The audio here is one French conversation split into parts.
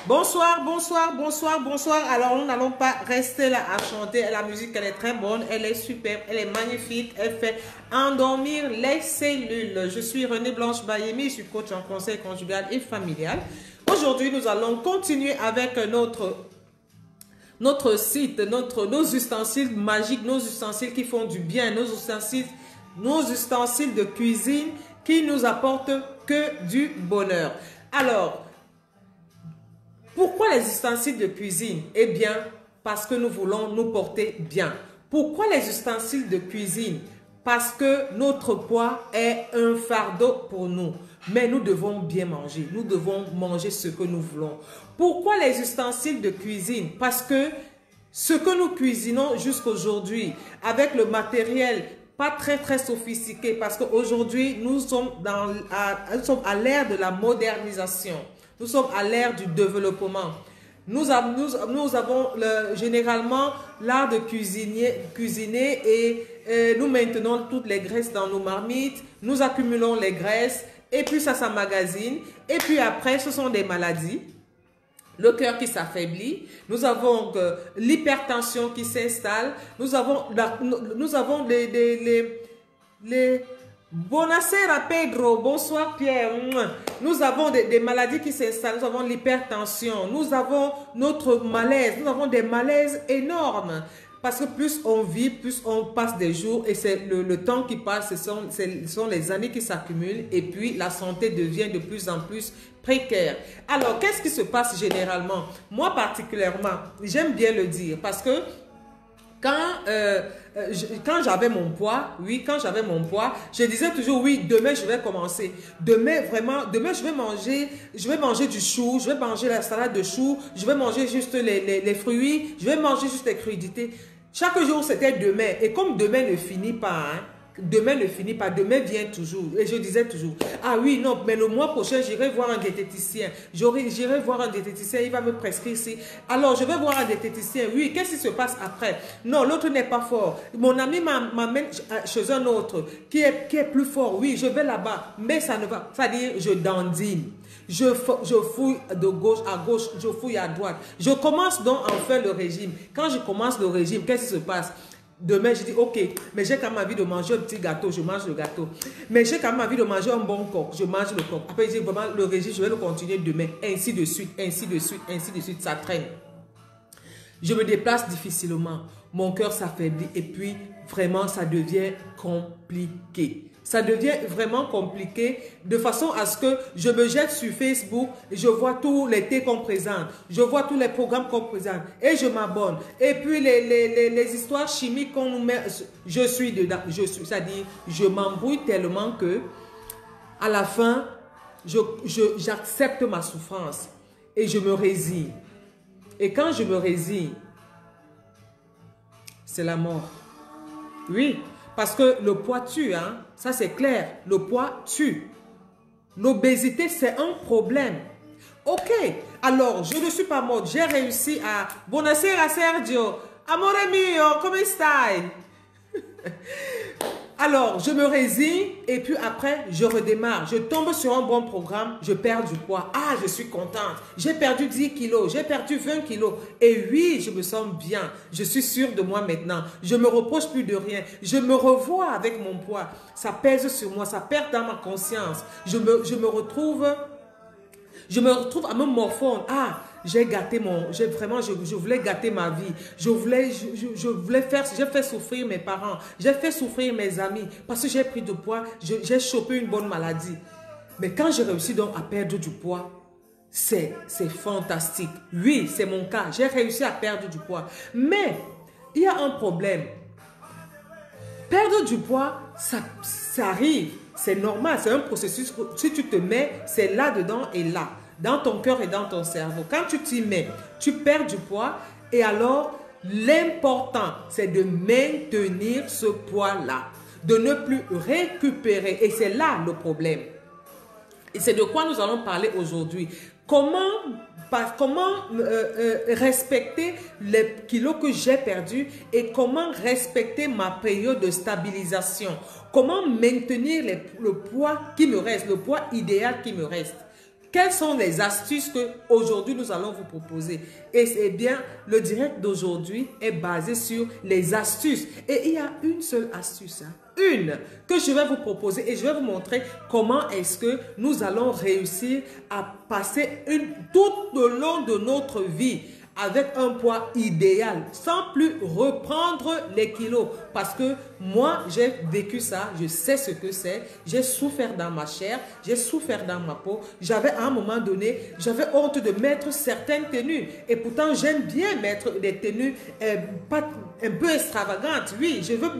Bonsoir, bonsoir, bonsoir, bonsoir. Alors, nous n'allons pas rester là à chanter. La musique, elle est très bonne, elle est superbe, elle est magnifique. Elle fait endormir les cellules. Je suis Renée Blanche Bayemi, je suis coach en conseil conjugal et familial. Aujourd'hui, nous allons continuer avec notre site, nos ustensiles magiques, nos ustensiles qui font du bien, nos ustensiles de cuisine qui nous apportent que du bonheur. Alors, pourquoi les ustensiles de cuisine? Eh bien, parce que nous voulons nous porter bien. Pourquoi les ustensiles de cuisine? Parce que notre poids est un fardeau pour nous. Mais nous devons bien manger. Nous devons manger ce que nous voulons. Pourquoi les ustensiles de cuisine? Parce que ce que nous cuisinons jusqu'aujourd'hui, avec le matériel pas très sophistiqué, parce qu'aujourd'hui, nous sommes à l'ère de la modernisation. Nous sommes à l'ère du développement. Nous avons généralement l'art de cuisiner et nous maintenons toutes les graisses dans nos marmites. Nous accumulons les graisses et puis ça s'emmagasine. Et puis après, ce sont des maladies. Le cœur qui s'affaiblit. Nous avons l'hypertension qui s'installe. Nous avons les Buonasera Pedro, bonsoir Pierre. Nous avons des maladies qui s'installent, nous avons l'hypertension, nous avons notre malaise, nous avons des malaises énormes. Parce que plus on vit, plus on passe des jours et c'est le temps qui passe, ce sont les années qui s'accumulent et puis la santé devient de plus en plus précaire. Alors, qu'est-ce qui se passe généralement? Moi particulièrement, j'aime bien le dire parce que quand j'avais mon poids, je disais toujours oui, demain je vais commencer. Demain je vais manger du chou, je vais manger la salade de chou, je vais manger juste les fruits, je vais manger juste les crudités. Chaque jour c'était demain et comme demain ne finit pas, demain vient toujours. Et je disais toujours, ah oui, non, mais le mois prochain, j'irai voir un diététicien. J'irai voir un diététicien, il va me prescrire ici. Alors, je vais voir un diététicien. Oui, qu'est-ce qui se passe après? Non, l'autre n'est pas fort. Mon ami m'amène chez un autre qui est plus fort. Oui, je vais là-bas, mais ça ne va. C'est-à-dire, je dandine. Je fouille de gauche à gauche, je fouille à droite. Je commence donc à faire le régime. Quand je commence le régime, qu'est-ce qui se passe? Demain, je dis, ok, mais j'ai quand même envie de manger un petit gâteau, je mange le gâteau. Mais j'ai quand même envie de manger un bon coq, je mange le coq. Après, je dis, vraiment, le régime, je vais le continuer demain. Ainsi de suite, ainsi de suite, ainsi de suite, ça traîne. Je me déplace difficilement. Mon cœur s'affaiblit et puis, vraiment, ça devient compliqué. Ça devient vraiment compliqué de façon à ce que je me jette sur Facebook, je vois tous les thés qu'on présente, je vois tous les programmes qu'on présente et je m'abonne. Et puis les histoires chimiques qu'on nous met, je suis dedans. C'est-à-dire, je m'embrouille tellement que à la fin, j'accepte ma souffrance et je me résigne. Et quand je me résigne, c'est la mort. Oui. Parce que le poids tue, hein? Ça c'est clair, le poids tue. L'obésité c'est un problème. Ok, alors je ne suis pas morte, j'ai réussi à... Buonasera Sergio, amore mio, come stai? Alors, je me résigne et puis après, je redémarre. Je tombe sur un bon programme, je perds du poids. Ah, je suis contente. J'ai perdu 10 kilos, j'ai perdu 20 kilos. Et oui, je me sens bien. Je suis sûre de moi maintenant. Je ne me reproche plus de rien. Je me revois avec mon poids. Ça pèse sur moi, ça perd dans ma conscience. Je me retrouve à me morfondre. Ah, j'ai voulais gâter ma vie. J'ai fait souffrir mes parents. J'ai fait souffrir mes amis parce que j'ai pris du poids. J'ai chopé une bonne maladie. Mais quand j'ai réussi donc à perdre du poids, c'est fantastique. Oui, c'est mon cas. J'ai réussi à perdre du poids. Mais il y a un problème. Perdre du poids, ça arrive. C'est normal. C'est un processus. Si tu te mets, c'est là-dedans et là. Dans ton cœur et dans ton cerveau. Quand tu t'y mets, tu perds du poids et alors l'important c'est de maintenir ce poids-là, de ne plus récupérer et c'est là le problème. Et c'est de quoi nous allons parler aujourd'hui. Comment respecter les kilos que j'ai perdus et comment respecter ma période de stabilisation. Comment maintenir le poids qui me reste, le poids idéal qui me reste. Quelles sont les astuces que aujourd'hui nous allons vous proposer? Et c'est bien, le direct d'aujourd'hui est basé sur les astuces. Et il y a une seule astuce, hein, une que je vais vous proposer et je vais vous montrer comment est-ce que nous allons réussir à passer tout le long de notre vie avec un poids idéal, sans plus reprendre les kilos. Parce que moi, j'ai vécu ça, je sais ce que c'est, j'ai souffert dans ma chair, j'ai souffert dans ma peau. J'avais à un moment donné, j'avais honte de mettre certaines tenues. Et pourtant, j'aime bien mettre des tenues pas un peu extravagantes. Oui, je veux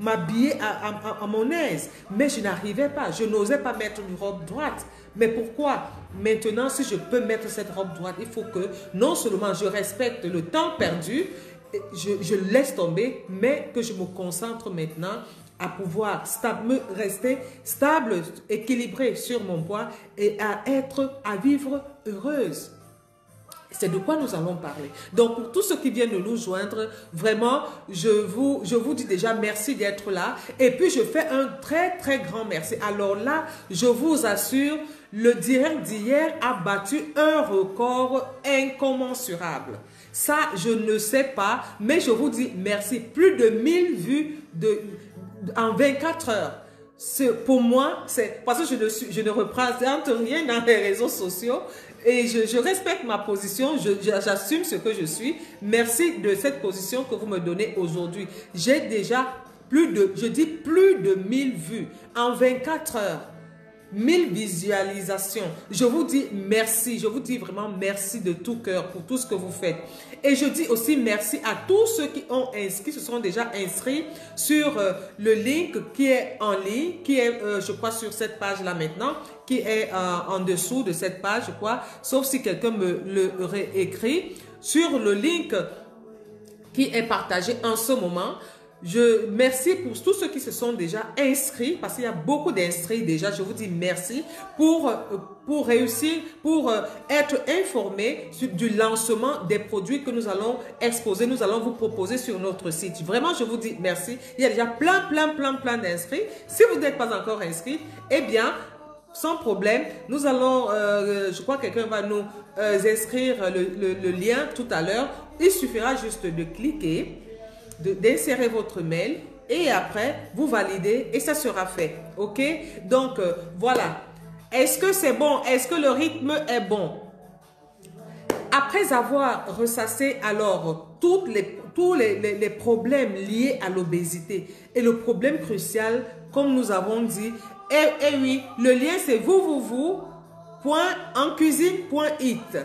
m'habiller à mon aise. Mais je n'arrivais pas, je n'osais pas mettre une robe droite. Mais pourquoi? Maintenant, si je peux mettre cette robe droite, il faut que non seulement je respecte le temps perdu, je laisse tomber, mais que je me concentre maintenant à pouvoir rester stable, équilibré sur mon poids et à vivre heureuse. C'est de quoi nous allons parler. Donc, pour tous ceux qui viennent de nous joindre, vraiment, je vous dis déjà merci d'être là. Et puis, je fais un très, très grand merci. Alors là, je vous assure, le direct d'hier a battu un record incommensurable. Ça, je ne sais pas, mais je vous dis merci. Plus de 1000 vues en 24 heures. Pour moi, c'est parce que je ne représente rien dans les réseaux sociaux et je respecte ma position, j'assume ce que je suis. Merci de cette position que vous me donnez aujourd'hui. J'ai déjà plus de 1000 vues en 24 heures. 1000 visualisations. Je vous dis merci. Je vous dis vraiment merci de tout cœur pour tout ce que vous faites. Et je dis aussi merci à tous ceux qui se sont déjà inscrits sur le link qui est en ligne, qui est, je crois, sur cette page-là maintenant, qui est en dessous de cette page, je crois, sauf si quelqu'un me le réécrit. Sur le link qui est partagé en ce moment, je merci pour tous ceux qui se sont déjà inscrits, parce qu'il y a beaucoup d'inscrits déjà. Je vous dis merci pour réussir, pour être informé du lancement des produits que nous allons exposer, nous allons vous proposer sur notre site. Vraiment, je vous dis merci. Il y a déjà plein d'inscrits. Si vous n'êtes pas encore inscrit, eh bien, sans problème, nous allons, je crois que quelqu'un va nous inscrire le lien tout à l'heure. Il suffira juste de cliquer, d'insérer votre mail et après vous validez et ça sera fait. Ok, donc voilà. Est-ce que c'est bon? Est-ce que le rythme est bon? Après avoir ressassé alors tous les problèmes liés à l'obésité et le problème crucial, comme nous avons dit, et oui, le lien c'est www.encuisine.it.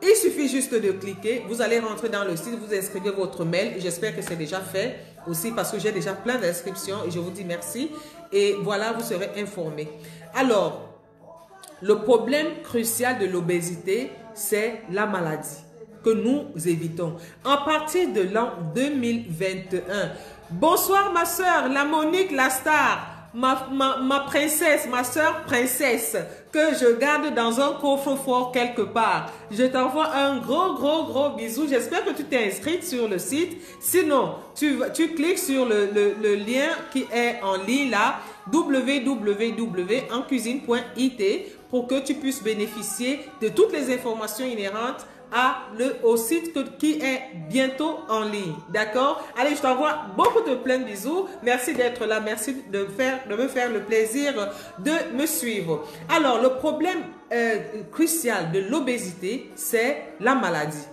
Il suffit juste de cliquer, vous allez rentrer dans le site, vous inscrivez votre mail. J'espère que c'est déjà fait aussi parce que j'ai déjà plein d'inscriptions et je vous dis merci. Et voilà, vous serez informés. Alors, le problème crucial de l'obésité, c'est la maladie que nous évitons. À partir de l'an 2021, bonsoir ma soeur, la Monique, la star. Ma princesse, ma soeur princesse, que je garde dans un coffre-fort quelque part. Je t'envoie un gros bisou. J'espère que tu t'es inscrite sur le site. Sinon, tu cliques sur le lien qui est en ligne là, www.encuisine.it, pour que tu puisses bénéficier de toutes les informations inhérentes au site qui est bientôt en ligne. D'accord? Allez, je t'envoie beaucoup de plein de bisous. Merci d'être là. Merci de me faire le plaisir de me suivre. Alors, le problème crucial de l'obésité, c'est la maladie.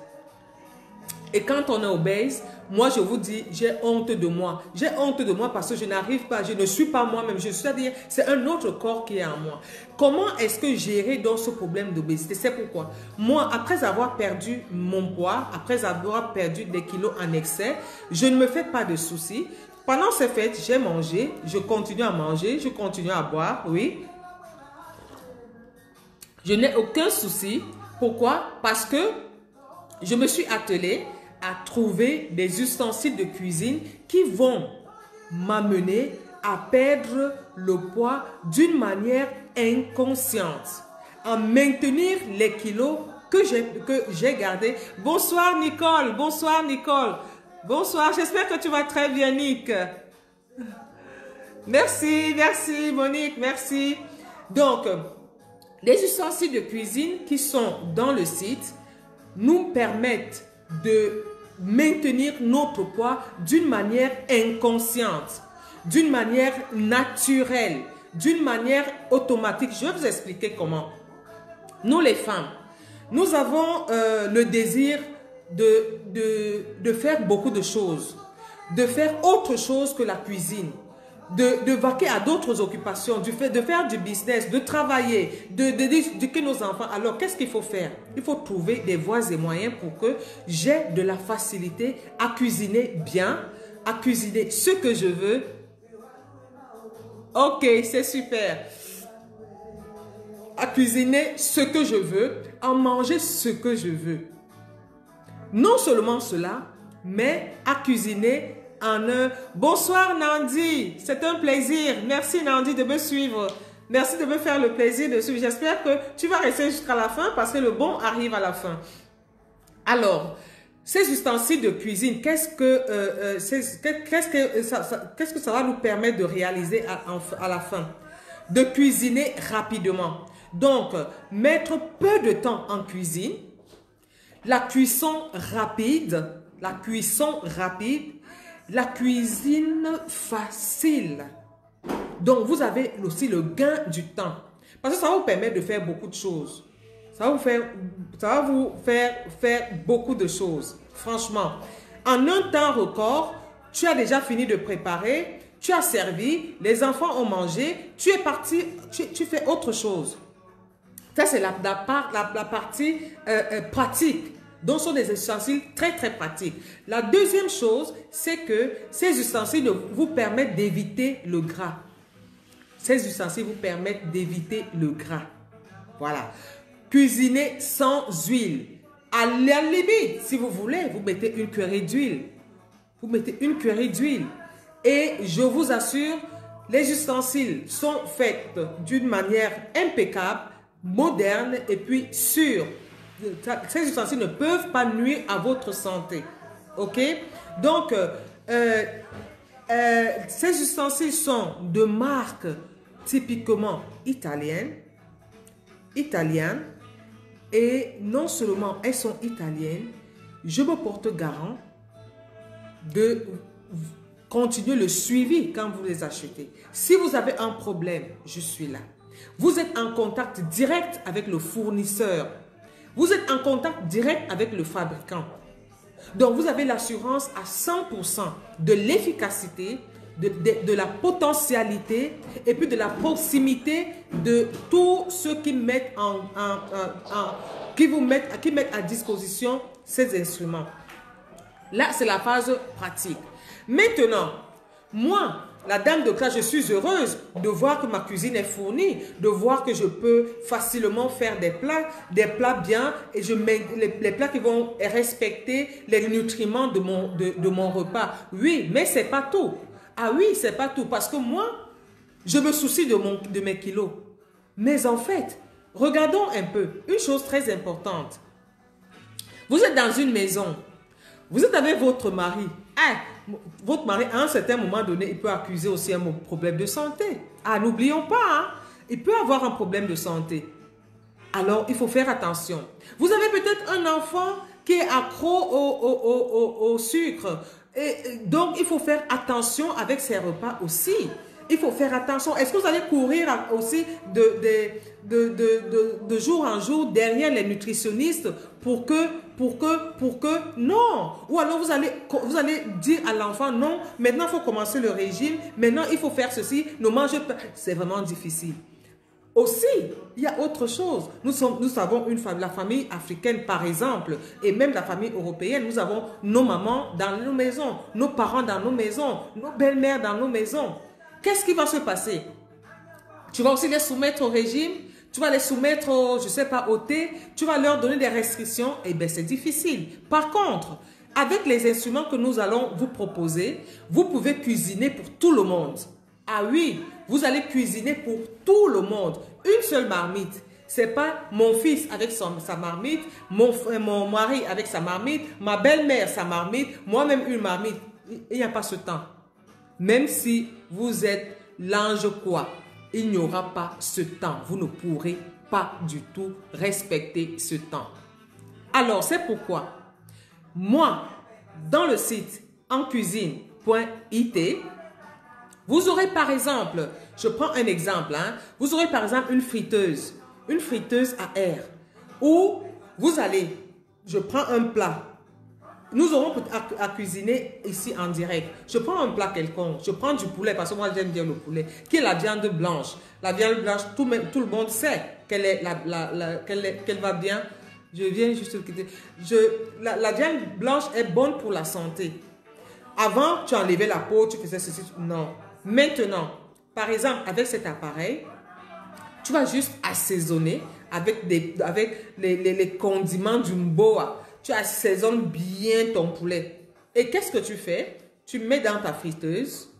Et quand on est obèse, moi je vous dis, j'ai honte de moi. J'ai honte de moi parce que je n'arrive pas, je ne suis pas moi-même. C'est-à-dire, c'est un autre corps qui est en moi. Comment est-ce que gérer dans ce problème d'obésité? C'est pourquoi moi, après avoir perdu mon poids, après avoir perdu des kilos en excès, je ne me fais pas de soucis. Pendant ces fêtes, j'ai mangé, je continue à manger, je continue à boire, oui. Je n'ai aucun souci. Pourquoi? Parce que je me suis attelée à trouver des ustensiles de cuisine qui vont m'amener à perdre le poids d'une manière inconsciente, à maintenir les kilos que j'ai gardés. Bonsoir Nicole, bonsoir Nicole, bonsoir, j'espère que tu vas très bien Nick. Merci Monique, merci. Donc, Les ustensiles de cuisine qui sont dans le site nous permettent de maintenir notre poids d'une manière inconsciente, d'une manière naturelle, d'une manière automatique. Je vais vous expliquer comment. Nous les femmes, nous avons le désir de faire beaucoup de choses, de faire autre chose que la cuisine, de vaquer à d'autres occupations, de faire du business, de travailler, d'éduquer nos enfants. Alors, qu'est-ce qu'il faut faire? Il faut trouver des voies et moyens pour que j'ai de la facilité à cuisiner bien, à cuisiner ce que je veux. Ok, c'est super. À cuisiner ce que je veux, à manger ce que je veux. Non seulement cela, mais à cuisiner en un... Bonsoir Nandi, c'est un plaisir. Merci Nandi de me suivre. Merci de me faire le plaisir de suivre. J'espère que tu vas rester jusqu'à la fin parce que le bon arrive à la fin. Alors, ces ustensiles de cuisine, qu'est-ce que ça va nous permettre de réaliser à la fin? De cuisiner rapidement. Donc, mettre peu de temps en cuisine, la cuisson rapide, la cuisine facile. Donc, vous avez aussi le gain du temps. Parce que ça va vous permettre de faire beaucoup de choses. Ça va vous faire beaucoup de choses. Franchement, en un temps record, tu as déjà fini de préparer, tu as servi, les enfants ont mangé, tu es parti, tu fais autre chose. Ça, c'est la partie pratique. Donc, ce sont des ustensiles très, très pratiques. La deuxième chose, c'est que ces ustensiles vous permettent d'éviter le gras. Ces ustensiles vous permettent d'éviter le gras. Voilà. Cuisiner sans huile. À la limite, si vous voulez, vous mettez une cuillerée d'huile. Vous mettez une cuillerée d'huile. Et je vous assure, les ustensiles sont faits d'une manière impeccable, moderne et puis sûre. Ces ustensiles ne peuvent pas nuire à votre santé. Ok? Donc, ces ustensiles sont de marque typiquement italienne. Et non seulement elles sont italiennes, je me porte garant de continuer le suivi quand vous les achetez. Si vous avez un problème, je suis là. Vous êtes en contact direct avec le fournisseur. Vous êtes en contact direct avec le fabricant. Donc, vous avez l'assurance à 100% de l'efficacité, de la potentialité et puis de la proximité de tous ceux qui mettent qui mettent à disposition ces instruments. Là, c'est la phase pratique. Maintenant, moi, la dame de classe, je suis heureuse de voir que ma cuisine est fournie, de voir que je peux facilement faire des plats bien et je mets les plats qui vont respecter les nutriments de mon repas. Oui, mais c'est pas tout. Ah oui, c'est pas tout parce que moi, je me soucie de mes kilos. Mais en fait, regardons un peu, une chose très importante. Vous êtes dans une maison, vous êtes avec votre mari. Votre mari, à un certain moment donné, il peut accuser aussi un problème de santé. N'oublions pas, hein, il peut avoir un problème de santé. Alors, il faut faire attention. Vous avez peut-être un enfant qui est accro au sucre. Et donc, il faut faire attention avec ses repas aussi. Il faut faire attention. Est-ce que vous allez courir aussi de jour en jour derrière les nutritionnistes pour que non. Ou alors vous allez dire à l'enfant non, maintenant il faut commencer le régime, maintenant il faut faire ceci, ne mangez pas. C'est vraiment difficile. Aussi, il y a autre chose. Nous savons la famille africaine par exemple, et même la famille européenne, nous avons nos mamans dans nos maisons, nos parents dans nos maisons, nos belles-mères dans nos maisons. Qu'est-ce qui va se passer? Tu vas aussi les soumettre au régime, tu vas les soumettre, je ne sais pas, au thé, tu vas leur donner des restrictions, et bien c'est difficile. Par contre, avec les instruments que nous allons vous proposer, vous pouvez cuisiner pour tout le monde. Ah oui, vous allez cuisiner pour tout le monde. Une seule marmite. Ce n'est pas mon fils avec sa marmite, mon mari avec sa marmite, ma belle-mère sa marmite, moi-même une marmite. Il n'y a pas ce temps. Même si vous êtes l'ange quoi, il n'y aura pas ce temps. Vous ne pourrez pas du tout respecter ce temps. Alors, c'est pourquoi, moi, dans le site encuisine.it, vous aurez par exemple, je prends un exemple, hein, vous aurez par exemple une friteuse à air, où vous allez, je prends un plat, nous aurons à cuisiner ici en direct. Je prends un plat quelconque, je prends du poulet, parce que moi j'aime bien le poulet, qui est la viande blanche. La viande blanche, tout le monde sait qu'elle va bien. Je viens juste de quitter. La viande blanche est bonne pour la santé. Avant, tu enlevais la peau, tu faisais ceci. Non. Maintenant, par exemple, avec cet appareil, tu vas juste assaisonner avec les condiments du mboa. Tu assaisonnes bien ton poulet. Et qu'est-ce que tu fais? Tu mets dans ta friteuse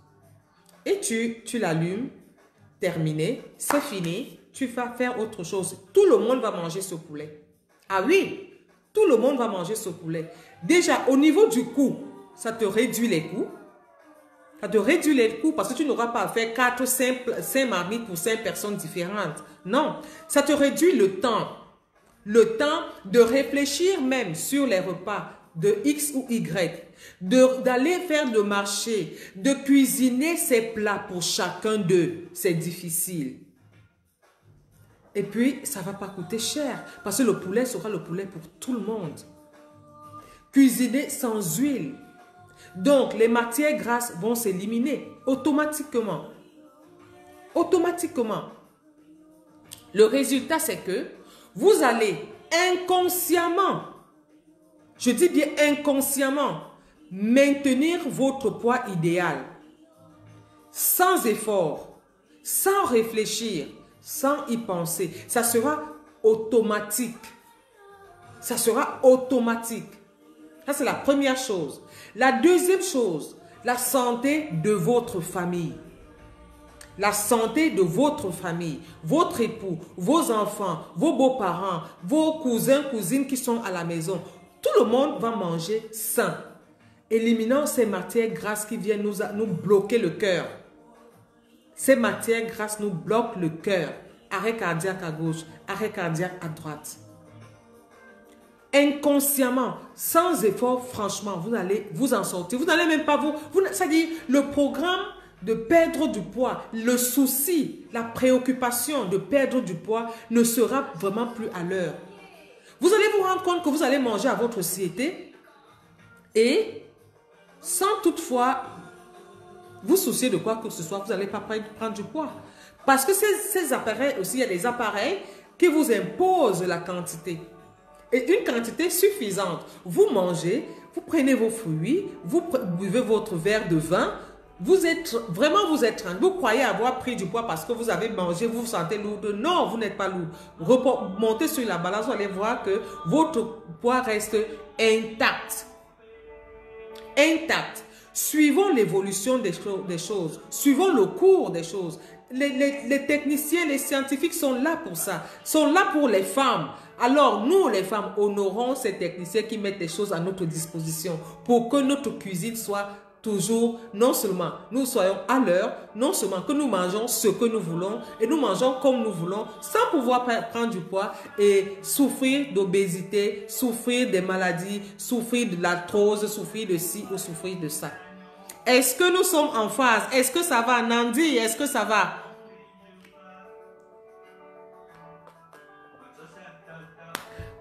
et tu l'allumes. Terminé, c'est fini. Tu vas faire autre chose. Tout le monde va manger ce poulet. Ah oui, tout le monde va manger ce poulet. Déjà, au niveau du coût, ça te réduit les coûts. Ça te réduit les coûts parce que tu n'auras pas à faire 5 marmites pour 5 personnes différentes. Non, ça te réduit le temps. Le temps de réfléchir même sur les repas de X ou Y. D'aller faire le marché, de cuisiner ses plats pour chacun d'eux. C'est difficile. Et puis, ça ne va pas coûter cher parce que le poulet sera le poulet pour tout le monde. Cuisiner sans huile. Donc, les matières grasses vont s'éliminer automatiquement. Automatiquement. Le résultat, c'est que vous allez inconsciemment, je dis bien inconsciemment, maintenir votre poids idéal. Sans effort, sans réfléchir, sans y penser. Ça sera automatique. Ça sera automatique. Ça, c'est la première chose. La deuxième chose, la santé de votre famille. La santé de votre famille, votre époux, vos enfants, vos beaux-parents, vos cousins, cousines qui sont à la maison. Tout le monde va manger sain. Éliminant ces matières grasses qui viennent nous bloquer le cœur. Ces matières grasses nous bloquent le cœur. Arrêt cardiaque à gauche, arrêt cardiaque à droite. Inconsciemment, sans effort, franchement, vous allez vous en sortir. Vous n'allez même pas c'est-à-dire, le programme de perdre du poids, le souci, la préoccupation de perdre du poids ne sera vraiment plus à l'heure. Vous allez vous rendre compte que vous allez manger à votre satiété et sans toutefois vous soucier de quoi que ce soit, vous n'allez pas prendre du poids. Parce que ces appareils aussi, il y a des appareils qui vous imposent la quantité. Et une quantité suffisante. Vous mangez, vous prenez vos fruits, vous buvez votre verre de vin, vous êtes tranquille. Vous croyez avoir pris du poids parce que vous avez mangé, vous vous sentez lourde. Non, vous n'êtes pas lourde. Montez sur la balance, vous allez voir que votre poids reste intact. Intact. Suivons l'évolution des choses. Suivons le cours des choses. Les techniciens, les scientifiques sont là pour ça. Sont là pour les femmes. Alors, nous, les femmes, honorons ces techniciens qui mettent des choses à notre disposition pour que notre cuisine soit toujours, non seulement nous soyons à l'heure, non seulement que nous mangeons ce que nous voulons et nous mangeons comme nous voulons sans pouvoir prendre du poids et souffrir d'obésité, souffrir des maladies, souffrir de l'arthrose, souffrir de ci ou souffrir de ça. Est-ce que nous sommes en phase? Est-ce que ça va, Nandi? Est-ce que ça va?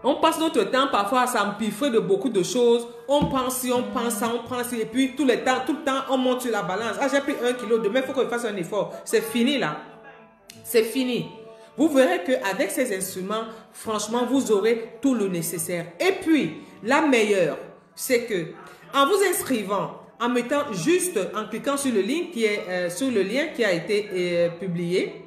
On passe notre temps parfois à s'empiffrer de beaucoup de choses. On pense ci, on pense ça, on pense ci. Et puis tout le temps, on monte sur la balance. Ah, j'ai pris 1 kilo. Demain, il faut que je fasse un effort. C'est fini là. C'est fini. Vous verrez qu'avec ces instruments, franchement, vous aurez tout le nécessaire. Et puis, la meilleure, c'est que en vous inscrivant, en mettant juste, en cliquant sur le lien qui a été publié,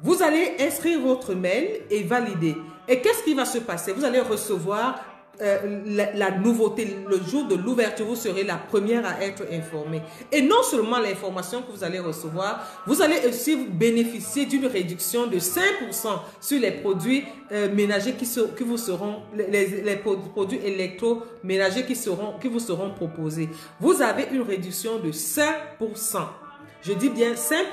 vous allez inscrire votre mail et valider. Et qu'est-ce qui va se passer? Vous allez recevoir la nouveauté. Le jour de l'ouverture, vous serez la première à être informée. Et non seulement l'information que vous allez recevoir, vous allez aussi bénéficier d'une réduction de 5% sur les produits ménagers qui vous seront, les produits électroménagers qui vous seront proposés. Vous avez une réduction de 5%. Je dis bien 5%.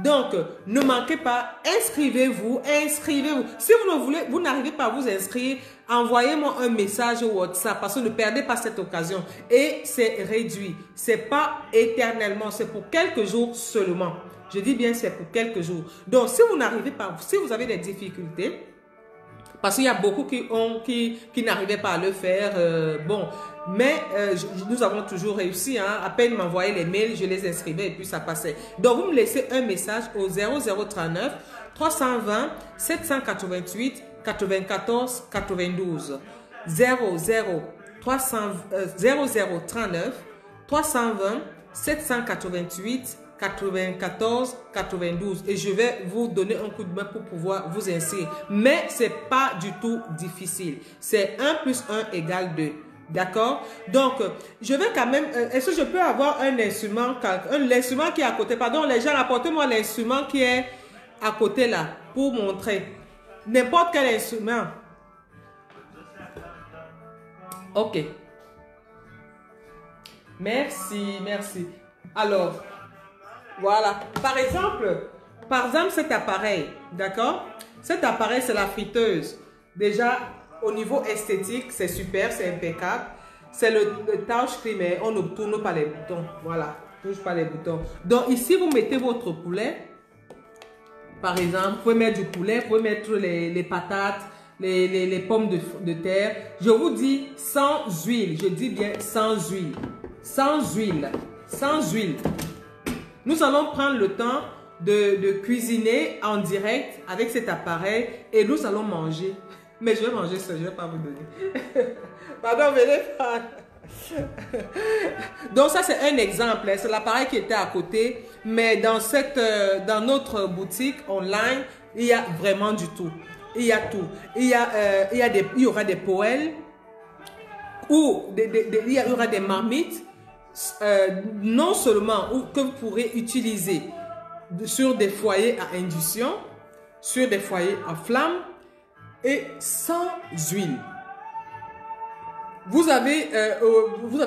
Donc, ne manquez pas, inscrivez-vous, inscrivez-vous. Si vous ne voulez, vous n'arrivez pas à vous inscrire, envoyez-moi un message au WhatsApp parce que ne perdez pas cette occasion. Et c'est réduit. C'est pas éternellement, c'est pour quelques jours seulement. Je dis bien c'est pour quelques jours. Donc, si vous n'arrivez pas, si vous avez des difficultés, parce qu'il y a beaucoup qui n'arrivaient pas à le faire. Bon, mais nous avons toujours réussi. Hein, à peine m'envoyer les mails, je les inscrivais et puis ça passait. Donc, vous me laissez un message au 0039 320 788 94 92. 0039 320 788 94 92 et je vais vous donner un coup de main pour pouvoir vous inscrire. Mais c'est pas du tout difficile. C'est 1 plus 1 égale 2. D'accord? Donc, je vais quand même... Est-ce que je peux avoir un instrument, l'instrument qui est à côté? Pardon, les gens, apportez-moi l'instrument qui est à côté là pour montrer. N'importe quel instrument. Ok. Merci, merci. Alors... Voilà. Par exemple, cet appareil, d'accord? Cet appareil, c'est la friteuse. Déjà, au niveau esthétique, c'est super, c'est impeccable. C'est le touchscreen, mais on ne tourne pas les boutons. Voilà, touche pas les boutons. Donc ici, vous mettez votre poulet. Par exemple, vous pouvez mettre du poulet, vous pouvez mettre les patates, les pommes de terre. Je vous dis sans huile. Je dis bien sans huile. Sans huile. Sans huile. Nous allons prendre le temps de cuisiner en direct avec cet appareil et nous allons manger. Mais je vais manger ça, je ne vais pas vous donner. Pardon, venez pas. Donc ça c'est un exemple, c'est l'appareil qui était à côté. Mais dans notre boutique online, il y a vraiment du tout. Il y a tout. Il y aura des poêles ou il y aura des marmites. Non seulement que vous pourrez utiliser sur des foyers à induction, sur des foyers à flamme et sans huile. Vous avez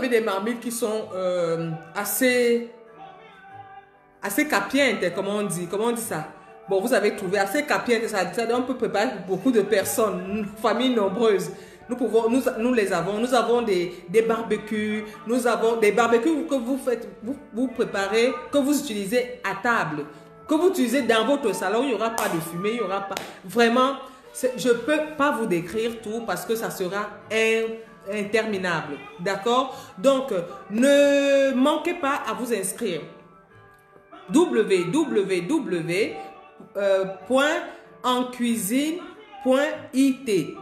des marmites qui sont assez capientes, comment on dit ça? Bon, vous avez trouvé assez capientes, ça on peut préparer pour beaucoup de personnes, une famille nombreuse. Nous les avons. Nous avons des barbecues. Nous avons des barbecues que vous préparez, que vous utilisez à table, que vous utilisez dans votre salon. Il n'y aura pas de fumée, il n'y aura pas. Vraiment, je ne peux pas vous décrire tout parce que ça sera interminable. D'accord? Donc, ne manquez pas à vous inscrire. www.encuisine.it.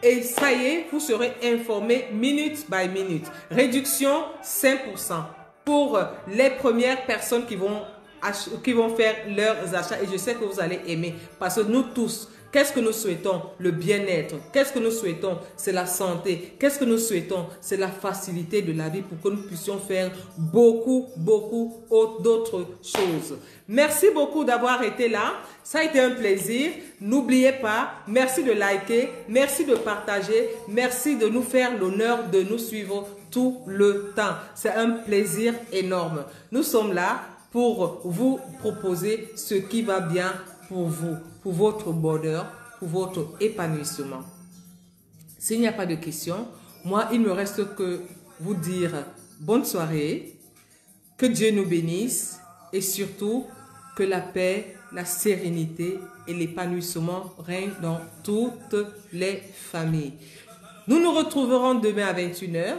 Et ça y est, vous serez informé minute by minute. Réduction 5% pour les premières personnes qui vont faire leurs achats. Et je sais que vous allez aimer. Parce que nous tous, qu'est-ce que nous souhaitons? Le bien-être. Qu'est-ce que nous souhaitons? C'est la santé. Qu'est-ce que nous souhaitons? C'est la facilité de la vie pour que nous puissions faire beaucoup d'autres choses. Merci beaucoup d'avoir été là. Ça a été un plaisir. N'oubliez pas, merci de liker, merci de partager, merci de nous faire l'honneur de nous suivre tout le temps. C'est un plaisir énorme. Nous sommes là pour vous proposer ce qui va bien pour vous, pour votre bonheur, pour votre épanouissement. S'il n'y a pas de questions, moi, il ne me reste que vous dire bonne soirée, que Dieu nous bénisse et surtout que la paix, la sérénité et l'épanouissement règnent dans toutes les familles. Nous nous retrouverons demain à 21h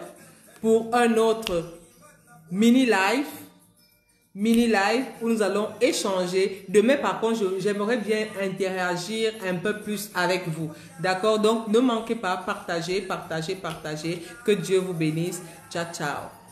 pour un autre mini-live où nous allons échanger. Demain, par contre, j'aimerais bien interagir un peu plus avec vous. D'accord? Donc, ne manquez pas, partagez. Que Dieu vous bénisse. Ciao, ciao.